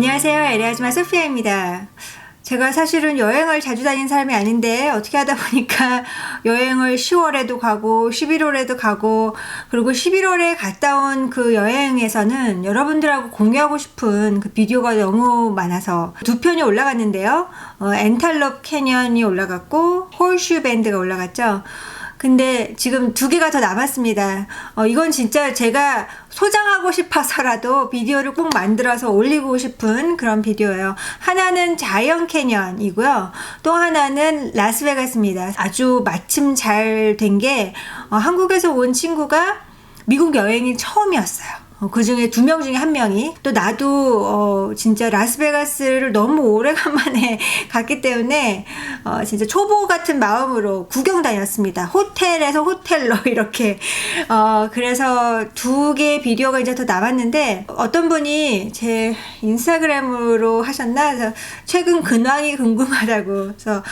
안녕하세요. LA 아줌마 소피아입니다. 제가 사실은 여행을 자주 다니는 사람이 아닌데 어떻게 하다 보니까 여행을 10월에도 가고 11월에도 가고, 그리고 11월에 갔다 온 그 여행에서는 여러분들하고 공유하고 싶은 그 비디오가 너무 많아서 두 편이 올라갔는데요. 엔탈롭 캐년이 올라갔고 홀슈 밴드가 올라갔죠. 근데 지금 두 개가 더 남았습니다. 이건 진짜 제가 소장하고 싶어서라도 비디오를 꼭 만들어서 올리고 싶은 그런 비디오예요. 하나는 자이언트 캐년이고요. 또 하나는 라스베가스입니다. 아주 마침 잘 된 게 한국에서 온 친구가 미국 여행이 처음이었어요. 그 중에 2명 중에 1명이, 또 나도 진짜 라스베가스를 너무 오래간만에 갔기 때문에 진짜 초보 같은 마음으로 구경 다녔습니다. 호텔에서 호텔로 이렇게. 그래서 2개의 비디오가 이제 더 남았는데, 어떤 분이 제 인스타그램으로 하셨나? 그래서 최근 근황이 궁금하다고. 그래서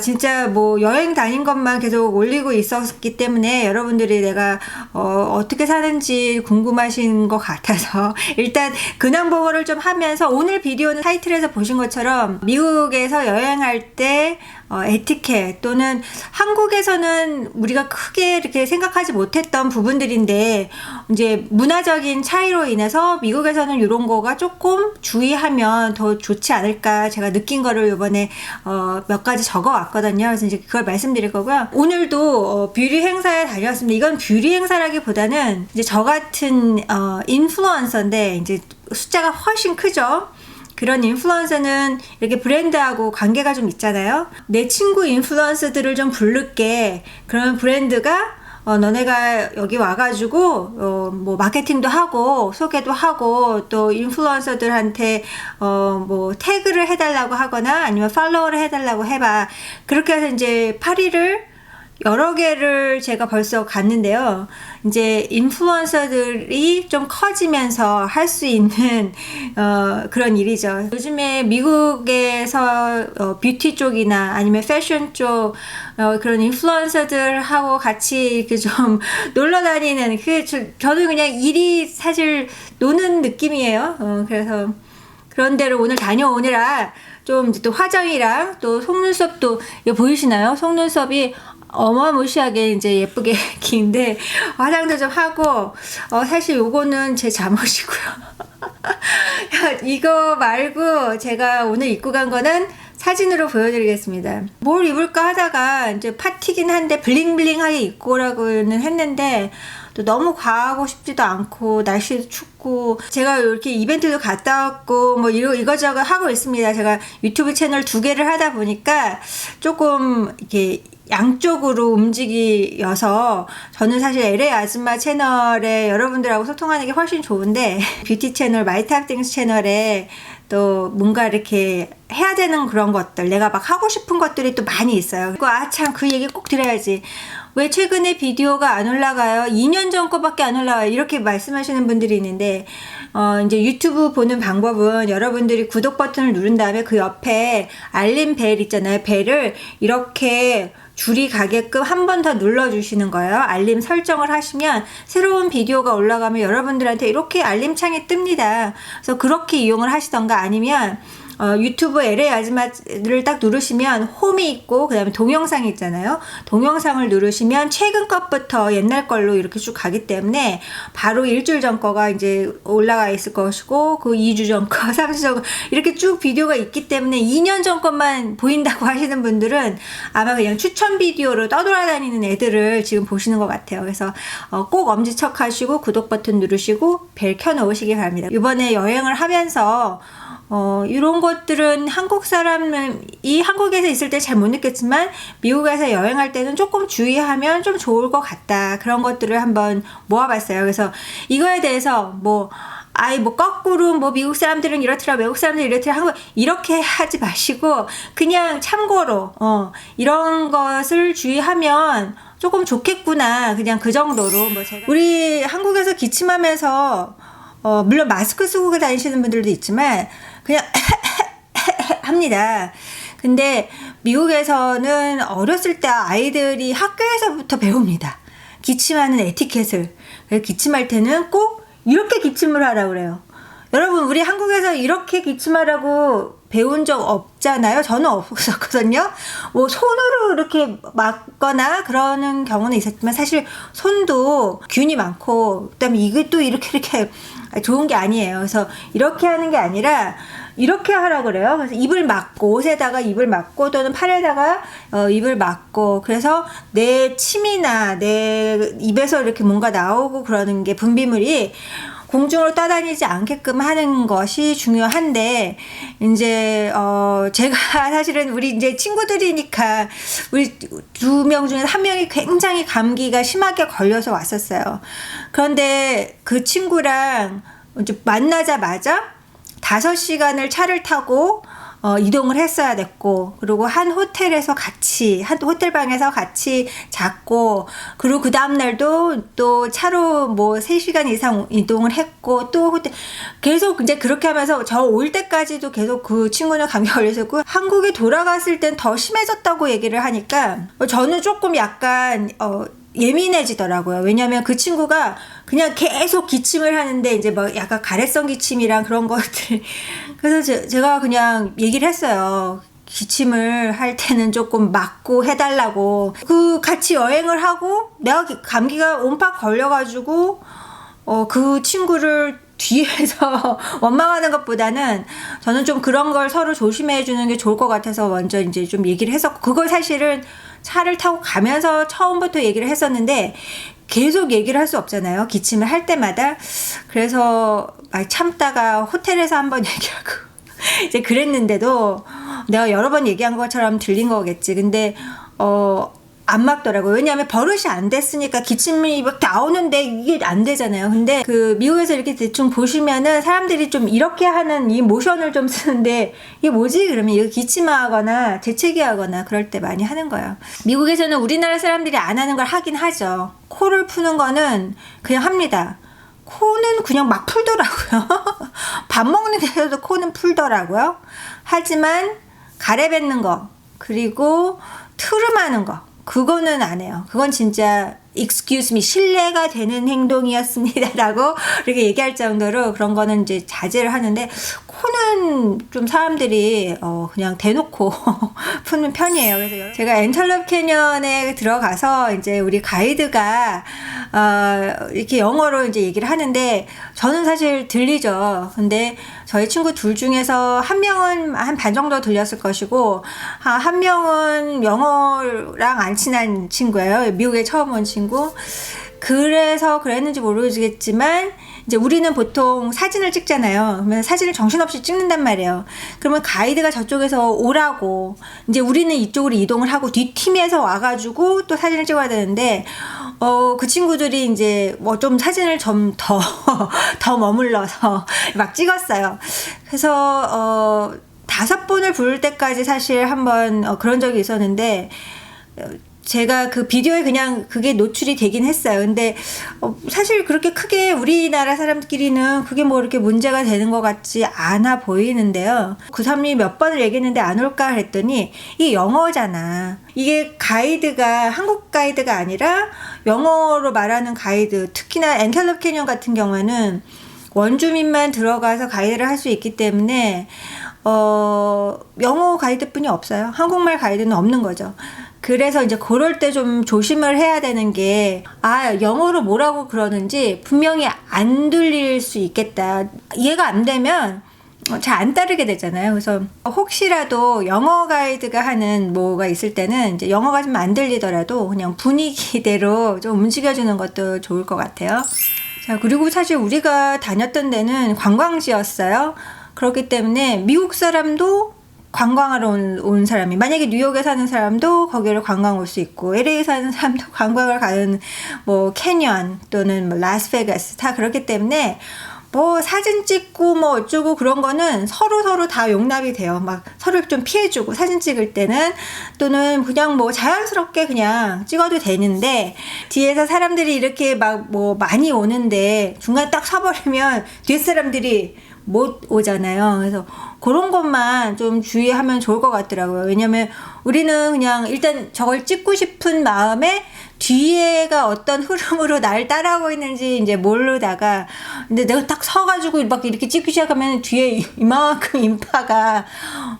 진짜 뭐 여행 다닌 것만 계속 올리고 있었기 때문에 여러분들이 내가 어떻게 사는지 궁금하신 것 같아서 일단 근황 보고를 좀 하면서, 오늘 비디오는 타이틀에서 보신 것처럼 미국에서 여행할 때 에티켓, 또는 한국에서는 우리가 크게 이렇게 생각하지 못했던 부분들인데 이제 문화적인 차이로 인해서 미국에서는 이런 거가 조금 주의하면 더 좋지 않을까 제가 느낀 거를 이번에 몇 가지 적어 왔거든요. 그래서 이제 그걸 말씀드릴 거고요. 오늘도 뷰리 행사에 다녔습니다. 이건 뷰리 행사라기보다는 이제 저 같은 인플루언서인데 이제 숫자가 훨씬 크죠. 그런 인플루언서는 이렇게 브랜드하고 관계가 좀 있잖아요. 내 친구 인플루언서들을 좀 부를게. 그러면 브랜드가 너네가 여기 와가지고 뭐 마케팅도 하고 소개도 하고, 또 인플루언서들한테 뭐 태그를 해달라고 하거나 아니면 팔로우를 해달라고 해봐. 그렇게 해서 이제 파리를 여러 개를 제가 벌써 갔는데요. 이제 인플루언서들이 좀 커지면서 할 수 있는 그런 일이죠. 요즘에 미국에서 뷰티 쪽이나 아니면 패션 쪽 그런 인플루언서들하고 같이 이렇게 좀 놀러 다니는, 저는 그냥 일이 사실 노는 느낌이에요. 그래서 그런 데를 오늘 다녀오느라 좀 이제 또 화장이랑 또 속눈썹도, 이거 보이시나요? 속눈썹이 어마무시하게 이제 예쁘게 긴데 화장도 좀 하고, 사실 요거는 제 잠옷이고요. 이거 말고 제가 오늘 입고 간 거는 사진으로 보여드리겠습니다. 뭘 입을까 하다가 이제 파티긴 한데 블링블링하게 입고 오라고는 했는데 또 너무 과하고 싶지도 않고 날씨도 춥고, 제가 이렇게 이벤트도 갔다 왔고 뭐 이거저거 하고 있습니다. 제가 유튜브 채널 2개를 하다 보니까 조금 이렇게 양쪽으로 움직여서, 저는 사실 LA 아줌마 채널에 여러분들하고 소통하는 게 훨씬 좋은데 뷰티 채널 마이탑띵스 채널에 또 뭔가 이렇게 해야 되는 그런 것들, 내가 막 하고 싶은 것들이 또 많이 있어요. 그리고 참 그 얘기 꼭 드려야지. 왜 최근에 비디오가 안 올라가요? 2년 전 거밖에 안 올라와요. 이렇게 말씀하시는 분들이 있는데, 이제 유튜브 보는 방법은 여러분들이 구독 버튼을 누른 다음에 그 옆에 알림 벨 있잖아요. 벨을 이렇게 줄이 가게끔 한 번 더 눌러주시는 거예요. 알림 설정을 하시면 새로운 비디오가 올라가면 여러분들한테 이렇게 알림창이 뜹니다. 그래서 그렇게 이용을 하시던가, 아니면 유튜브 LA 아줌마를 딱 누르시면 홈이 있고 그 다음에 동영상이 있잖아요. 동영상을 누르시면 최근 것부터 옛날 걸로 이렇게 쭉 가기 때문에 바로 일주일 전 거가 이제 올라가 있을 것이고, 그 2주 전 거, 3주 전 거, 이렇게 쭉 비디오가 있기 때문에 2년 전 것만 보인다고 하시는 분들은 아마 그냥 추천 비디오로 떠돌아다니는 애들을 지금 보시는 것 같아요. 그래서 꼭 엄지척 하시고 구독 버튼 누르시고 벨 켜놓으시기 바랍니다. 이번에 여행을 하면서 이런 것들은 한국 사람이 한국에서 있을 때 잘 못 느꼈지만 미국에서 여행할 때는 조금 주의하면 좀 좋을 것 같다. 그런 것들을 한번 모아봤어요. 그래서 이거에 대해서 뭐 거꾸로 뭐 미국 사람들은 이렇더라, 외국 사람들은 이렇더라, 한국 이렇게 하지 마시고 그냥 참고로 이런 것을 주의하면 조금 좋겠구나, 그냥 그 정도로. 뭐 제가 우리 한국에서 기침하면서 물론 마스크 쓰고 다니시는 분들도 있지만 그냥 합니다. 근데 미국에서는 어렸을 때 아이들이 학교에서부터 배웁니다. 기침하는 에티켓을. 기침할 때는 꼭 이렇게 기침을 하라고 그래요. 여러분, 우리 한국에서 이렇게 기침하라고 배운 적 없잖아요. 저는 없었거든요. 뭐 손으로 이렇게 막거나 그러는 경우는 있었지만 사실 손도 균이 많고 그다음에 이게 또 이렇게 좋은 게 아니에요. 그래서 이렇게 하는 게 아니라 이렇게 하라 그래요. 그래서 입을 막고, 옷에다가 입을 막고 또는 팔에다가 입을 막고, 그래서 내 침이나 내 입에서 이렇게 뭔가 나오고 그러는 게 분비물이 공중으로 떠다니지 않게끔 하는 것이 중요한데, 이제 제가 사실은 우리 이제 친구들이니까 우리 2명 중에 1명이 굉장히 감기가 심하게 걸려서 왔었어요. 그런데 그 친구랑 이제 만나자마자 5시간을 차를 타고 이동을 했어야 됐고, 그리고 한 호텔방에서 같이 잤고, 그리고 그 다음날도 또 차로 뭐 3시간 이상 이동을 했고, 또 호텔, 계속 이제 그렇게 하면서 저 올 때까지도 계속 그 친구는 감기 걸렸었고, 한국에 돌아갔을 땐 더 심해졌다고 얘기를 하니까, 저는 조금 약간, 예민해지더라고요. 왜냐면 그 친구가 그냥 계속 기침을 하는데 이제 뭐 약간 가래성 기침이랑 그런 것들. 그래서 제가 그냥 얘기를 했어요. 기침을 할 때는 조금 막고 해달라고. 같이 여행을 하고 내가 감기가 온팍 걸려가지고 그 친구를 뒤에서 원망하는 것보다는 저는 좀 그런 걸 서로 조심해 주는 게 좋을 것 같아서 먼저 이제 좀 얘기를 했었고, 그걸 사실은 차를 타고 가면서 처음부터 얘기를 했었는데 계속 얘기를 할 수 없잖아요. 기침을 할 때마다. 그래서 참다가 호텔에서 한번 얘기하고 이제 그랬는데도 내가 여러 번 얘기한 것처럼 들린 거겠지. 근데 안 막더라고요. 왜냐하면 버릇이 안 됐으니까 기침이 막 나오는데 이게 안 되잖아요. 근데 그 미국에서 이렇게 대충 보시면은 사람들이 좀 이렇게 하는 이 모션을 좀 쓰는데 이게 뭐지? 그러면 이거 기침하거나 재채기하거나 그럴 때 많이 하는 거예요. 미국에서는 우리나라 사람들이 안 하는 걸 하긴 하죠. 코를 푸는 거는 그냥 합니다. 코는 그냥 막 풀더라고요. 밥 먹는 데서도 코는 풀더라고요. 하지만 가래뱉는 거, 그리고 트름하는 거, 그거는 안 해요. 그건 진짜 excuse me, 신뢰가 되는 행동이었습니다라고 이렇게 얘기할 정도로 그런 거는 이제 자제를 하는데, 코는 좀 사람들이 그냥 대놓고 푸는 편이에요. 그래서 제가 엔털럽 캐년에 들어가서 이제 우리 가이드가 이렇게 영어로 이제 얘기를 하는데 저는 사실 들리죠. 근데 저희 친구 둘 중에서 한 명은 한 반 정도 들렸을 것이고, 한 명은 영어랑 안 친한 친구예요. 미국에 처음 온 친구. 그래서 그랬는지 모르겠지만 이제 우리는 보통 사진을 찍잖아요. 그러면 사진을 정신없이 찍는단 말이에요. 그러면 가이드가 저쪽에서 오라고, 이제 우리는 이쪽으로 이동을 하고 뒷팀에서 와가지고 또 사진을 찍어야 되는데, 그 친구들이 이제 뭐 좀 사진을 좀 더 머물러서 막 찍었어요. 그래서 5번을 부를 때까지 사실 한번 그런 적이 있었는데, 제가 그 비디오에 그냥 그게 노출이 되긴 했어요. 근데 사실 그렇게 크게 우리나라 사람끼리는 그게 뭐 이렇게 문제가 되는 것 같지 않아 보이는데요. 그 사람이 몇 번을 얘기했는데 안 올까 했더니 이게 영어잖아. 이게 가이드가 한국 가이드가 아니라 영어로 말하는 가이드, 특히나 엔텔럽 캐년 같은 경우에는 원주민만 들어가서 가이드를 할 수 있기 때문에 영어 가이드뿐이 없어요. 한국말 가이드는 없는 거죠. 그래서 이제 그럴 때 좀 조심을 해야 되는 게, 영어로 뭐라고 그러는지 분명히 안 들릴 수 있겠다. 이해가 안 되면 잘 안 따르게 되잖아요. 그래서 혹시라도 영어 가이드가 하는 뭐가 있을 때는 이제 영어가 좀 안 들리더라도 그냥 분위기대로 좀 움직여주는 것도 좋을 것 같아요. 자, 그리고 사실 우리가 다녔던 데는 관광지였어요. 그렇기 때문에 미국 사람도 관광하러 온 사람이, 만약에 뉴욕에 사는 사람도 거기를 관광 올 수 있고, LA에 사는 사람도 관광을 가는 뭐 캐년 또는 뭐 라스베가스 다 그렇기 때문에 뭐 사진 찍고 뭐 어쩌고 그런 거는 서로 다 용납이 돼요. 막 서로 좀 피해주고 사진 찍을 때는, 또는 그냥 뭐 자연스럽게 그냥 찍어도 되는데, 뒤에서 사람들이 이렇게 막 뭐 많이 오는데 중간에 딱 서버리면 뒤에 사람들이 못 오잖아요. 그래서 그런 것만 좀 주의하면 좋을 것 같더라고요. 왜냐면 우리는 그냥 일단 저걸 찍고 싶은 마음에 뒤에가 어떤 흐름으로 날 따라오고 있는지 이제 모르다가, 근데 내가 딱 서가지고 막 이렇게 찍기 시작하면 뒤에 이만큼 인파가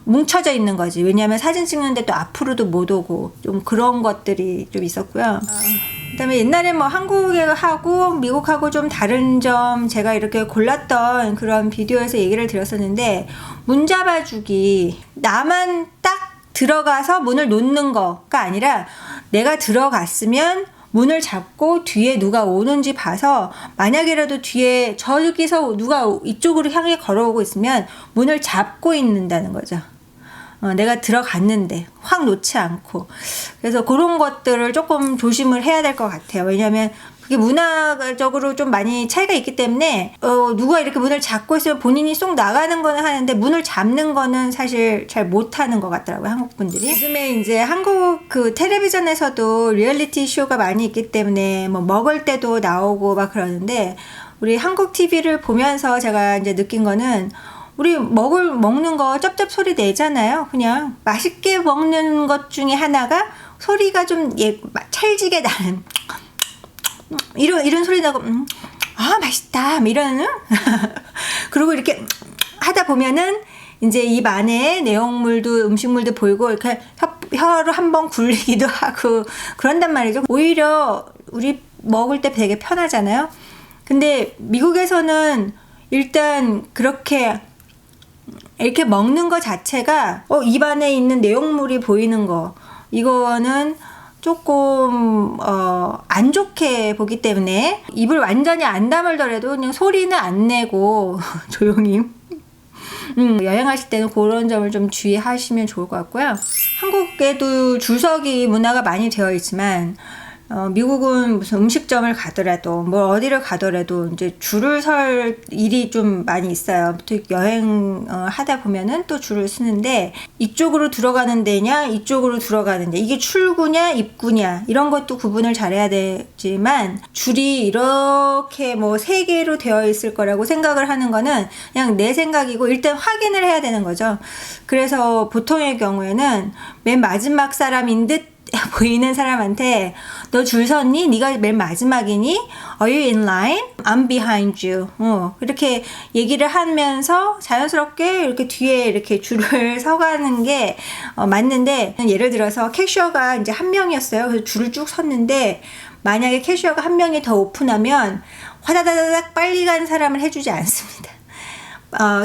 뭉쳐져 있는 거지. 왜냐하면 사진 찍는데 또 앞으로도 못 오고 좀 그런 것들이 좀 있었고요. 그다음에 옛날에 뭐 한국하고 미국하고 좀 다른 점 제가 이렇게 골랐던 그런 비디오에서 얘기를 드렸었는데, 문 잡아주기, 나만 딱 들어가서 문을 놓는 거가 아니라 내가 들어갔으면 문을 잡고 뒤에 누가 오는지 봐서, 만약이라도 뒤에 저기서 누가 이쪽으로 향해 걸어오고 있으면 문을 잡고 있는다는 거죠. 내가 들어갔는데 확 놓지 않고. 그래서 그런 것들을 조금 조심을 해야 될 것 같아요. 왜냐하면 그게 문화적으로 좀 많이 차이가 있기 때문에 누가 이렇게 문을 잡고 있으면 본인이 쏙 나가는 거는 하는데 문을 잡는 거는 사실 잘 못하는 것 같더라고요, 한국 분들이. 요즘에 이제 한국 그 텔레비전에서도 리얼리티 쇼가 많이 있기 때문에 뭐 먹을 때도 나오고 막 그러는데, 우리 한국 TV를 보면서 제가 이제 느낀 거는, 우리 먹는 거 쩝쩝 소리 내잖아요. 그냥 맛있게 먹는 것 중에 하나가 소리가 좀 찰지게 나는 이런 소리 나고, 아 맛있다 이러는 그리고 이렇게 하다 보면은 이제 입 안에 내용물도 음식물도 보이고 이렇게 혀로 한번 굴리기도 하고 그런단 말이죠. 오히려 우리 먹을 때 되게 편하잖아요. 근데 미국에서는 일단 그렇게 이렇게 먹는 거 자체가 입 안에 있는 내용물이 보이는 거, 이거는 조금 안 좋게 보기 때문에 입을 완전히 안 다물더라도 그냥 소리는 안 내고 조용히 여행하실 때는 그런 점을 좀 주의하시면 좋을 것 같고요. 한국에도 줄서기 문화가 많이 되어 있지만 미국은 무슨 음식점을 가더라도 뭐 어디를 가더라도 이제 줄을 설 일이 좀 많이 있어요. 또 여행 하다 보면은 또 줄을 서는데, 이쪽으로 들어가는 데냐 이쪽으로 들어가는 데, 이게 출구냐 입구냐 이런 것도 구분을 잘해야 되지만, 줄이 이렇게 뭐 3개로 되어 있을 거라고 생각을 하는 거는 그냥 내 생각이고 일단 확인을 해야 되는 거죠. 그래서 보통의 경우에는 맨 마지막 사람인 듯 보이는 사람한테 너 줄 섰니? 네가 맨 마지막이니? Are you in line? I'm behind you. 이렇게 얘기를 하면서 자연스럽게 이렇게 뒤에 이렇게 줄을 서가는 게 맞는데, 예를 들어서 캐셔가 이제 한 명이었어요. 그래서 줄을 쭉 섰는데, 만약에 캐셔가 한 명이 더 오픈하면 화다다닥 빨리 간 사람을 해주지 않습니다.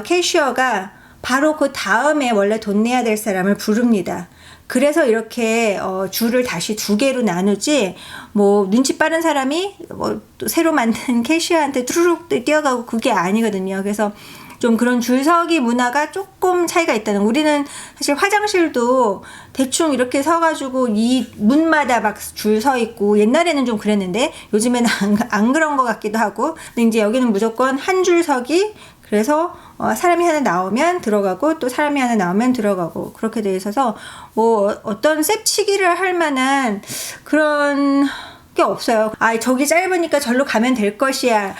캐셔가 바로 그 다음에 원래 돈 내야 될 사람을 부릅니다. 그래서 이렇게 줄을 다시 2개로 나누지, 뭐 눈치 빠른 사람이 뭐 또 새로 만든 캐시어한테 뚜루룩 뛰어가고 그게 아니거든요. 그래서 좀 그런 줄서기 문화가 조금 차이가 있다는. 우리는 사실 화장실도 대충 이렇게 서가지고 이 문마다 막 줄 서 있고, 옛날에는 좀 그랬는데 요즘에는 안 그런 것 같기도 하고. 근데 이제 여기는 무조건 한 줄 서기. 그래서 사람이 하나 나오면 들어가고 또 사람이 하나 나오면 들어가고, 그렇게 돼 있어서 뭐 어떤 셉치기를 할 만한 그런 게 없어요. 저기 짧으니까 절로 가면 될 것이야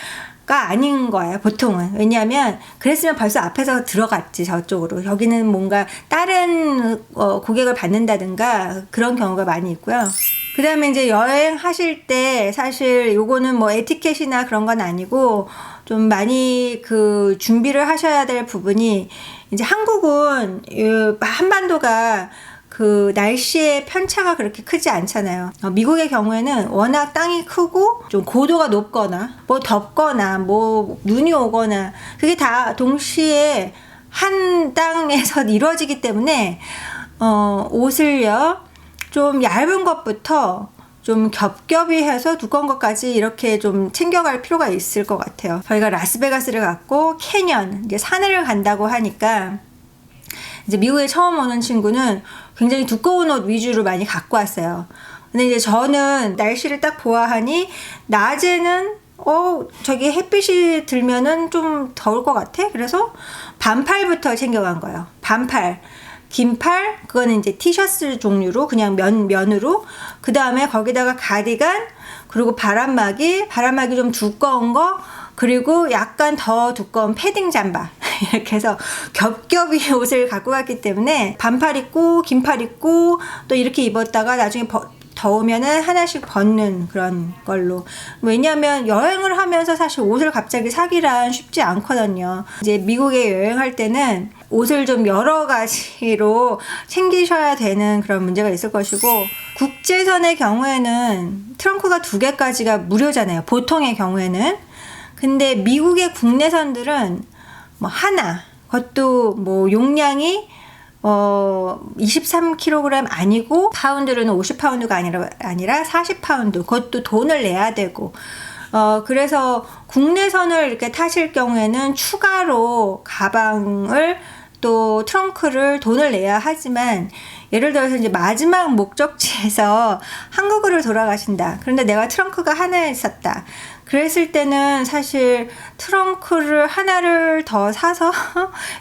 가 아닌 거예요, 보통은. 왜냐하면 그랬으면 벌써 앞에서 들어갔지, 저쪽으로. 여기는 뭔가 다른 고객을 받는다든가 그런 경우가 많이 있고요. 그 다음에 이제 여행하실 때 사실 요거는 뭐 에티켓이나 그런 건 아니고 좀 많이 그 준비를 하셔야 될 부분이, 이제 한국은 한반도가 그 날씨의 편차가 그렇게 크지 않잖아요. 미국의 경우에는 워낙 땅이 크고 좀 고도가 높거나 뭐 덥거나 뭐 눈이 오거나 그게 다 동시에 한 땅에서 이루어지기 때문에 옷을요 좀 얇은 것부터 좀 겹겹이 해서 두꺼운 것까지 이렇게 좀 챙겨갈 필요가 있을 것 같아요. 저희가 라스베가스를 갔고 캐년, 이제 산을 간다고 하니까 이제 미국에 처음 오는 친구는 굉장히 두꺼운 옷 위주로 많이 갖고 왔어요. 근데 이제 저는 날씨를 딱 보아하니 낮에는 저기 햇빛이 들면은 좀 더울 것 같아. 그래서 반팔부터 챙겨간 거예요. 반팔. 긴팔, 그거는 이제 티셔츠 종류로 그냥 면으로, 그 다음에 거기다가 가디건, 그리고 바람막이 좀 두꺼운 거, 그리고 약간 더 두꺼운 패딩 잠바 이렇게 해서 겹겹이 옷을 갖고 갔기 때문에 반팔 입고 긴팔 입고 또 이렇게 입었다가 나중에 더우면은 하나씩 벗는 그런 걸로. 왜냐하면 여행을 하면서 사실 옷을 갑자기 사기란 쉽지 않거든요. 이제 미국에 여행할 때는 옷을 좀 여러 가지로 챙기셔야 되는 그런 문제가 있을 것이고, 국제선의 경우에는 트렁크가 2개까지가 무료잖아요. 보통의 경우에는. 근데 미국의 국내선들은 뭐 하나, 그것도 뭐 용량이 23kg 아니고 파운드로는 50파운드가 아니라 40파운드, 그것도 돈을 내야 되고, 그래서 국내선을 이렇게 타실 경우에는 추가로 가방을 또 트렁크를 돈을 내야 하지만, 예를 들어서 이제 마지막 목적지에서 한국으로 돌아가신다. 그런데 내가 트렁크가 하나 있었다. 그랬을 때는 사실 트렁크를 하나를 더 사서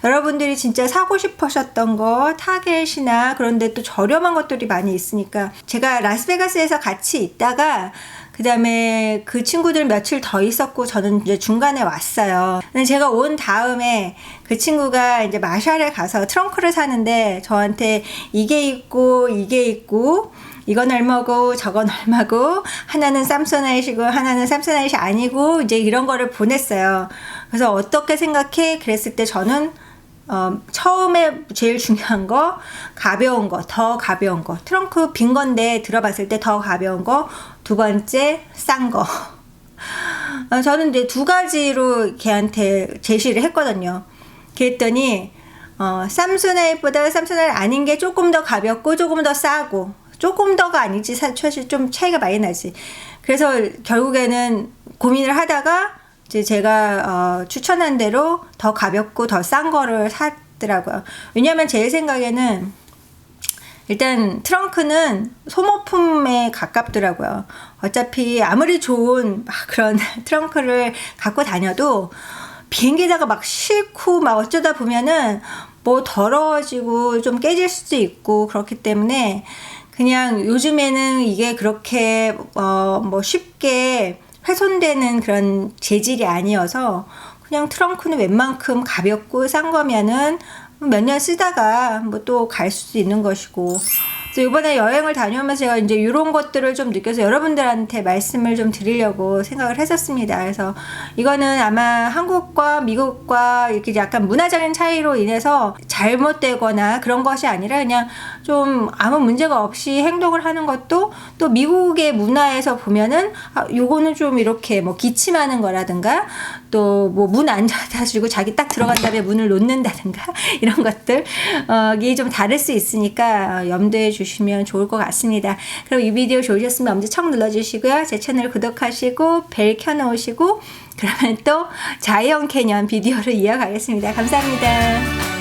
여러분들이 진짜 사고 싶으셨던 거 타겟이나 그런데 또 저렴한 것들이 많이 있으니까, 제가 라스베가스에서 같이 있다가 그 다음에 그 친구들 며칠 더 있었고 저는 이제 중간에 왔어요. 근데 제가 온 다음에 그 친구가 이제 마샬에 가서 트렁크를 사는데 저한테 이게 있고 이건 얼마고 저건 얼마고, 하나는 삼소나잇이고 하나는 삼소나잇이 아니고, 이제 이런 거를 보냈어요. 그래서 어떻게 생각해? 그랬을 때 저는 처음에 제일 중요한 거, 가벼운 거, 더 가벼운 거. 트렁크 빈 건데 들어봤을 때 더 가벼운 거. 2번째, 싼 거. 저는 이제 2가지로 걔한테 제시를 했거든요. 그랬더니 삼소나잇보다 삼소나잇 아닌 게 조금 더 가볍고 조금 더 싸고, 조금 더가 아니지 사실 좀 차이가 많이 나지. 그래서 결국에는 고민을 하다가 이제 제가 추천한 대로 더 가볍고 더 싼 거를 샀더라고요. 왜냐면 제 생각에는 일단 트렁크는 소모품에 가깝더라고요. 어차피 아무리 좋은 그런 트렁크를 갖고 다녀도 비행기에다가 막 싣고 막 어쩌다 보면은 뭐 더러워지고 좀 깨질 수도 있고, 그렇기 때문에 그냥 요즘에는 이게 그렇게 뭐 쉽게 훼손되는 그런 재질이 아니어서 그냥 트렁크는 웬만큼 가볍고 싼 거면은 몇 년 쓰다가 뭐 또 갈 수도 있는 것이고. 그래서 이번에 여행을 다녀오면서 제가 이제 이런 것들을 좀 느껴서 여러분들한테 말씀을 좀 드리려고 생각을 했었습니다. 그래서 이거는 아마 한국과 미국과 이렇게 약간 문화적인 차이로 인해서 잘못되거나 그런 것이 아니라 그냥 좀 아무 문제가 없이 행동을 하는 것도, 또 미국의 문화에서 보면은 요거는 좀 이렇게 뭐 기침하는 거라든가, 또 뭐 문 안 닫아주고 자기 딱 들어간 다음에 문을 놓는다든가 이런 것들 이게 좀 다를 수 있으니까 염두해 주시면 좋을 것 같습니다. 그럼 이 비디오 좋으셨으면 엄지척 눌러주시고요. 제 채널 구독하시고 벨 켜놓으시고, 그러면 또 자이언 캐년 비디오로 이어가겠습니다. 감사합니다.